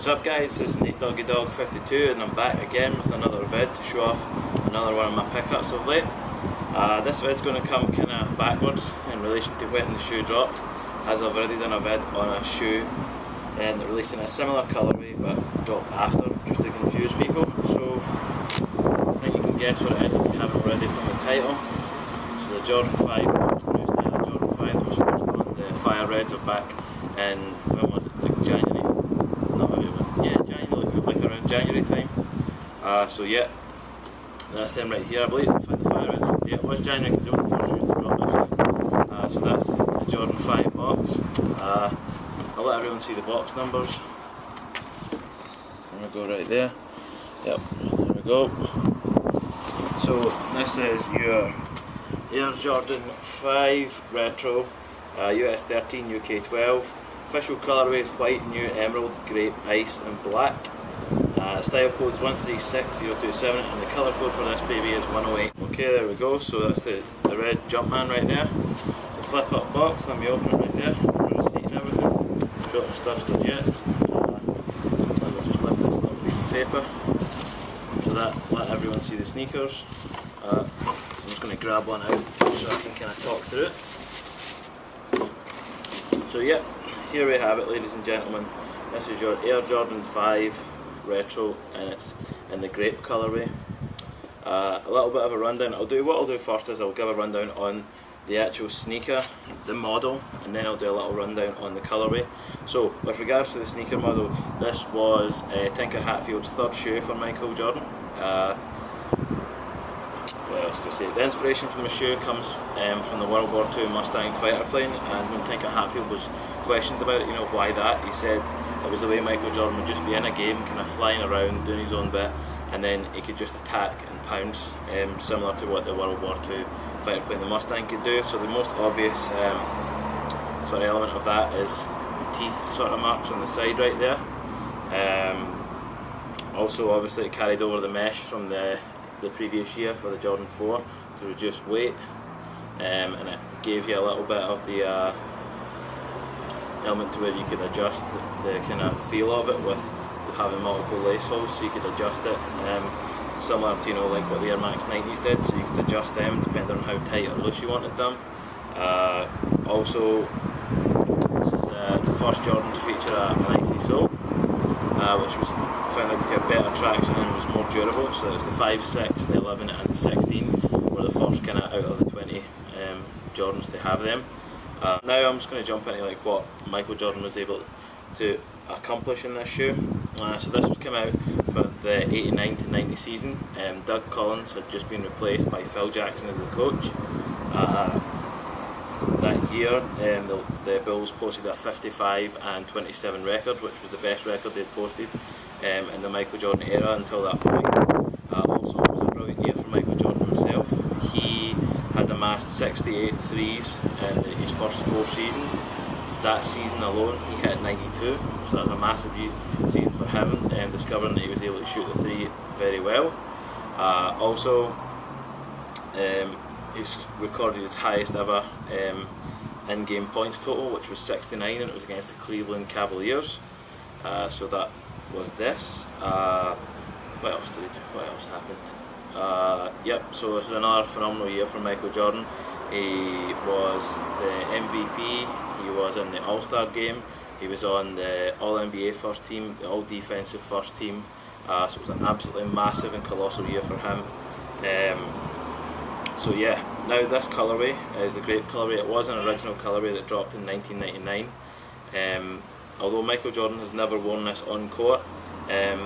What's up guys, this is Neat Doggy Dog 52 and I'm back again with another vid to show off another one of my pickups of late. This vid's going to come kind of backwards in relation to when the shoe dropped, as I've already done a vid on a shoe and released in a similar colourway but dropped after, just to confuse people. So I think you can guess what it is if you haven't already from the title. This is a Jordan 5 box, the new style of Jordan 5 that was first on the Fire Reds of back in, when was it, like January? January time. So yeah, that's them right here. I believe the Fire Reds, yeah, it was January because they were the first shoes to drop actually. So that's the Jordan 5 box. I'll let everyone see the box numbers. I'm going to go right there. Yep, there we go. So this is your Air Jordan 5 Retro, US 13, UK 12. Official colourway is white, new, emerald, grape, ice and black. Style code is 136027 and the colour code for this baby is 108. Okay, there we go, so that's the red Jumpman right there. It's a flip up box, let me open it right there, receipt and everything. Show my stuff's legit. Let me just lift this little piece of paper so that let everyone see the sneakers. I'm just going to grab one out so I can kind of talk through it. So yeah, here we have it ladies and gentlemen. This is your Air Jordan 5 Retro and it's in the grape colourway. A little bit of a rundown. What I'll do first is I'll give a rundown on the actual sneaker, the model, and then I'll do a little rundown on the colourway. So with regards to the sneaker model, this was Tinker Hatfield's third shoe for Michael Jordan. What else can I say? The inspiration from the shoe comes from the World War II Mustang fighter plane, and when Tinker Hatfield was questioned about it, you know, why that, he said it was the way Michael Jordan would just be in a game, kind of flying around, doing his own bit, and then he could just attack and pounce, similar to what the World War II fighter plane, the Mustang, could do. So the most obvious sort of element of that is the teeth sort of marks on the side right there. Also, obviously, it carried over the mesh from the previous year for the Jordan 4 to reduce weight, and it gave you a little bit of the element to where you could adjust the kind of feel of it with having multiple lace holes, so you could adjust it, similar to, you know, like what the Air Max 90s did, so you could adjust them depending on how tight or loose you wanted them. Also, this is the first Jordan to feature an icy sole, which was found out to get better traction and was more durable. So it's the 5, 6, the 11 and the 16 were the first kind of out of the 20 Jordans to have them. Now I'm just going to jump into like what Michael Jordan was able to accomplish in this shoe. So this was come out for the 89 to 90 season. Doug Collins had just been replaced by Phil Jackson as the coach. That year the Bulls posted a 55 and 27 record, which was the best record they'd posted in the Michael Jordan era until that point. Also it was a brilliant year for Michael Jordan himself. He had amassed 68 threes in his first 4 seasons. That season alone he hit 92, so that was a massive season for him, discovering that he was able to shoot the three very well. Also he's recorded his highest ever in-game points total, which was 69, and it was against the Cleveland Cavaliers. So that was this. What else happened? Yep, so it was another phenomenal year for Michael Jordan. He was the MVP, he was in the All-Star game, he was on the All-NBA first team, the All-Defensive first team. So it was an absolutely massive and colossal year for him. So yeah, now this colourway is the Grape colourway. It was an original colourway that dropped in 1999. Although Michael Jordan has never worn this on court, a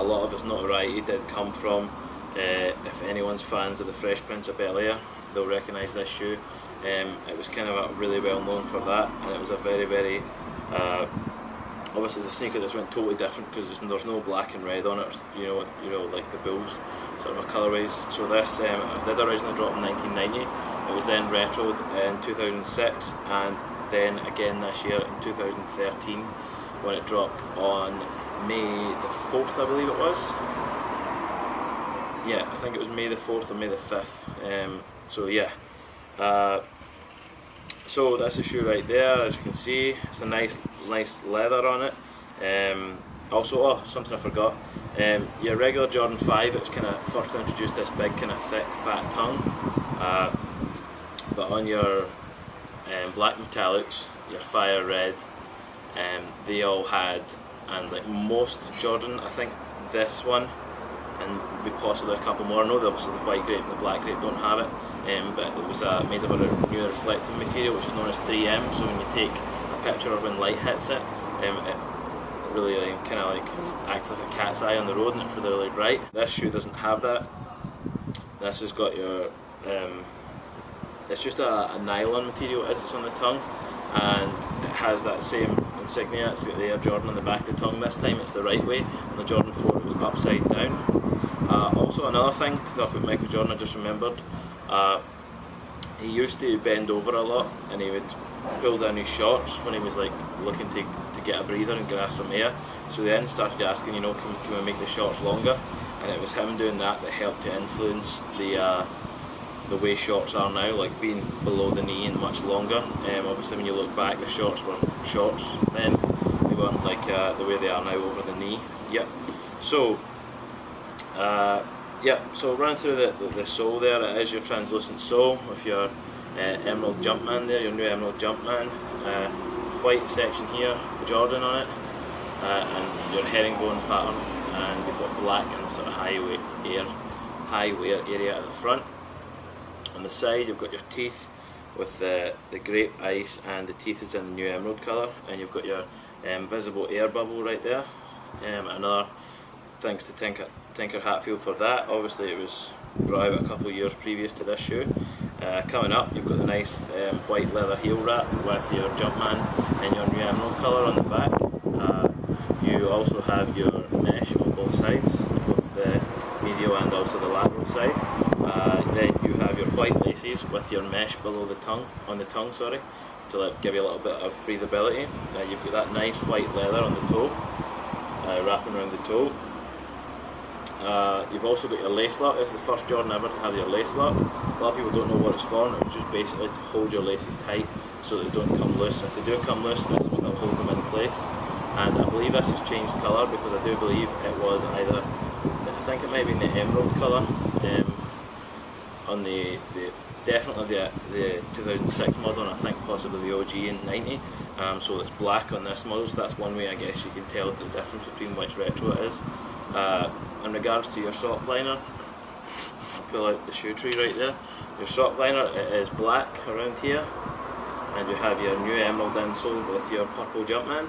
lot of its notoriety did come from, if anyone's fans of the Fresh Prince of Bel-Air, they'll recognise this shoe. It was kind of really well known for that, and it was a very obviously it's a sneaker that's went totally different because there's no black and red on it, you know, like the Bulls sort of colourways. So this did originally drop in 1990. It was then retroed in 2006, and then again this year in 2013 when it dropped on May the 4th, I believe it was. Yeah, I think it was May the 4th or May the 5th. So yeah. So that's the shoe right there, as you can see. It's a nice leather on it. Also, oh, something I forgot. Your regular Jordan 5, it was kind of first introduced this big kind of thick fat tongue, but on your black metallics, your fire red, they all had, and like most Jordan, I think this one, and maybe possibly a couple more. I know that obviously the white grape and the black grape don't have it, but it was made of a new reflective material which is known as 3M. So when you take a picture or when light hits it, it really kind of like acts like a cat's eye on the road, and it's really, really bright. This shoe doesn't have that. This has got your, it's just a nylon material as it's on the tongue, and it has that same insignia. It's got the Air Jordan on the back of the tongue. This time it's the right way. On the Jordan 4 it was upside down. Also another thing to talk about Michael Jordan, I just remembered, he used to bend over a lot, and he would pull down his shorts when he was like looking to get a breather and grab some air. So they then started asking, you know, can we make the shorts longer? And it was him doing that that helped to influence the way shorts are now, like being below the knee and much longer. Obviously when you look back, the shorts were shorts then, they weren't like the way they are now over the knee. Yep. So so running through the sole there, it is your translucent sole with your Emerald Jumpman there, your new Emerald Jumpman, white section here, Jordan on it, and your herringbone pattern, and you've got black in the sort of high wear area at the front. On the side you've got your teeth with the grape ice, and the teeth is in the new emerald colour, and you've got your visible air bubble right there. Another thanks to Tinker Hatfield for that. Obviously it was brought out a couple of years previous to this shoe. Coming up you've got the nice white leather heel wrap with your Jumpman in your new emerald colour on the back. You also have your mesh on both sides, both the medial and also the lateral side. Then you have your white laces with your mesh below the tongue, to give you a little bit of breathability. You've got that nice white leather on the toe, wrapping around the toe. You've also got your lace lock. This is the first Jordan ever to have your lace lock. A lot of people don't know what it's for, and it's just basically to hold your laces tight so that they don't come loose. If they do come loose, this will still hold them in place. And I believe this has changed colour, because I do believe it was either, I think it might be in the emerald colour, on definitely the 2006 model, and I think possibly the OG in 90. So it's black on this model, so that's one way I guess you can tell the difference between which retro it is. In regards to your sock liner, I'll pull out the shoe tree right there. Your sock liner, it is black around here, and you have your new emerald insole with your purple Jumpman.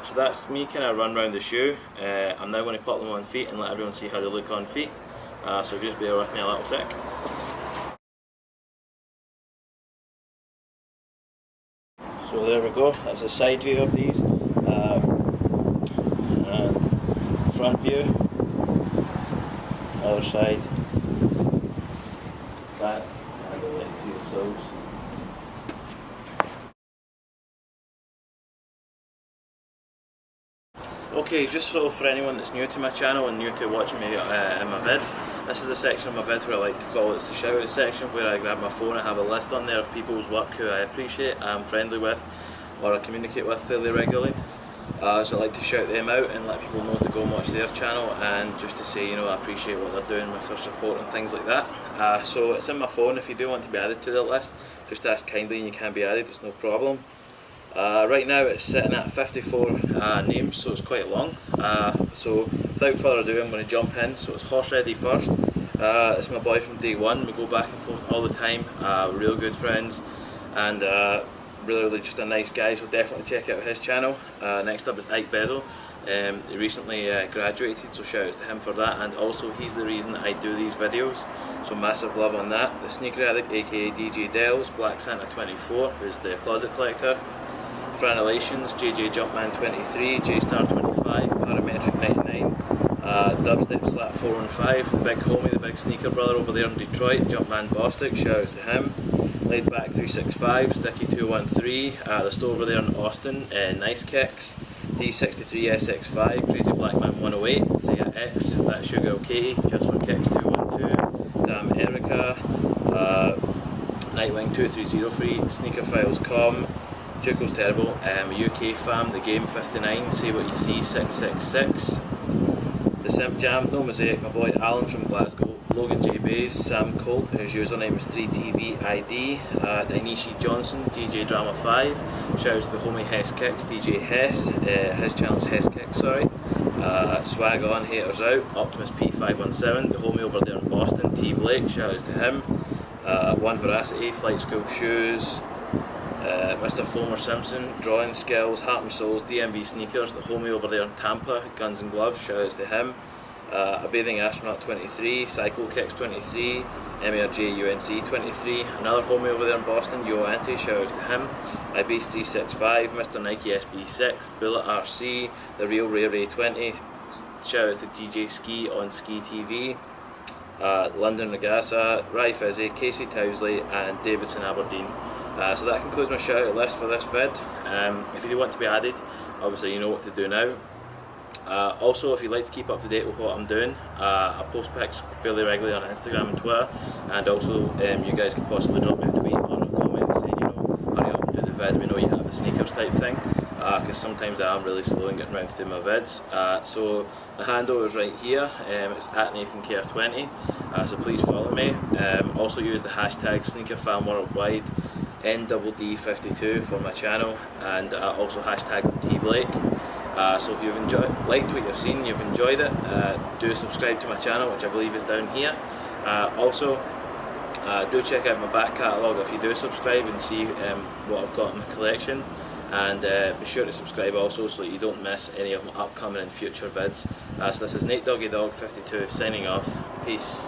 So that's me kind of run around the shoe. I'm now going to put them on feet and let everyone see how they look on feet. So if you just bear with me a little sec. So there we go, that's a side view of these, and front view, other side, back, and the legs to the soles. Okay, just so for anyone that's new to my channel and new to watching me in my vids, this is a section of my vid where I like to call it the shout out section, where I grab my phone and have a list on there of people's work who I appreciate, I'm friendly with, or I communicate with fairly regularly. So I like to shout them out and let people know to go and watch their channel, and just to say, you know, I appreciate what they're doing with their support and things like that. So it's in my phone. If you do want to be added to the list, just ask kindly and you can be added, it's no problem. Right now it's sitting at 54 names, so it's quite long. So without further ado, I'm going to jump in. So it's Horse Ready first. It's my boy from day one. We go back and forth all the time. Real good friends, and really just a nice guy, so definitely check out his channel. Next up is Ike Bezel. He recently graduated, so shout out to him for that, and also he's the reason that I do these videos, so massive love on that. The Sneaker Addict, aka DJ Dells, Black Santa 24, who's the closet collector. Franelations, JJ Jumpman 23, J-Star 25, Parametric 99, Dubstep Slap 415, Big Homie, the big sneaker brother over there in Detroit, Jumpman Bostic, shout outs to him. Laid Back 365, Sticky 213, the store over there in Austin, Nice Kicks, D63 SX5, Crazy Blackman 108, Zaya X, That's Sugar Katie, Just for Kicks 212, Damn Erica, Nightwing 2303, Sneaker Files Com, Duco's terrible. UK fam, the game 59, say what you see 666. The Simp Jam, No Mosaic, my boy Alan from Glasgow, Logan J Bays, Sam Colt, whose username is 3TVID, Dainishi Johnson, DJ Drama 5, shout out to the homie Hess Kicks, DJ Hess, his channel's Hess Kicks, sorry. Swag On, Haters Out, Optimus P517, the homie over there in Boston, T Blake, shout outs to him. One Veracity, Flight School Shoes, Mr. Fomer Simpson, Drawing Skills, Heart and Souls, DMV Sneakers, the homie over there in Tampa, Guns and Gloves, shout outs to him. A Bathing Astronaut 23, Cyclo Kicks 23, MRJ UNC 23, another homie over there in Boston, Yo Ante, shout outs to him. Ibis 365, Mr. Nike SB6, Bullet RC, The Real Ray Ray 20, shout outs to DJ Ski on Ski TV. London Nagasa, Rai Fizzy, Casey Towsley and Davidson Aberdeen. So that concludes my shout out list for this vid. If you do want to be added, obviously you know what to do now. Also, if you'd like to keep up to date with what I'm doing, I post pics fairly regularly on Instagram and Twitter, and also you guys could possibly drop me a tweet or a comment saying, you know, hurry up and do the vid, we know you have the sneakers type thing, because sometimes I am really slow in getting around to do my vids. So the handle is right here, it's at NathanCare20, so please follow me. Also use the hashtag SneakerFanWorldwide, NDD52 for my channel, and also hashtag TBlake. So if you've liked what you've seen, you've enjoyed it, do subscribe to my channel, which I believe is down here. Also, do check out my back catalogue if you do subscribe and see what I've got in my collection. And be sure to subscribe also so that you don't miss any of my upcoming and future vids. So this is Nate Doggy Dog 52 signing off. Peace.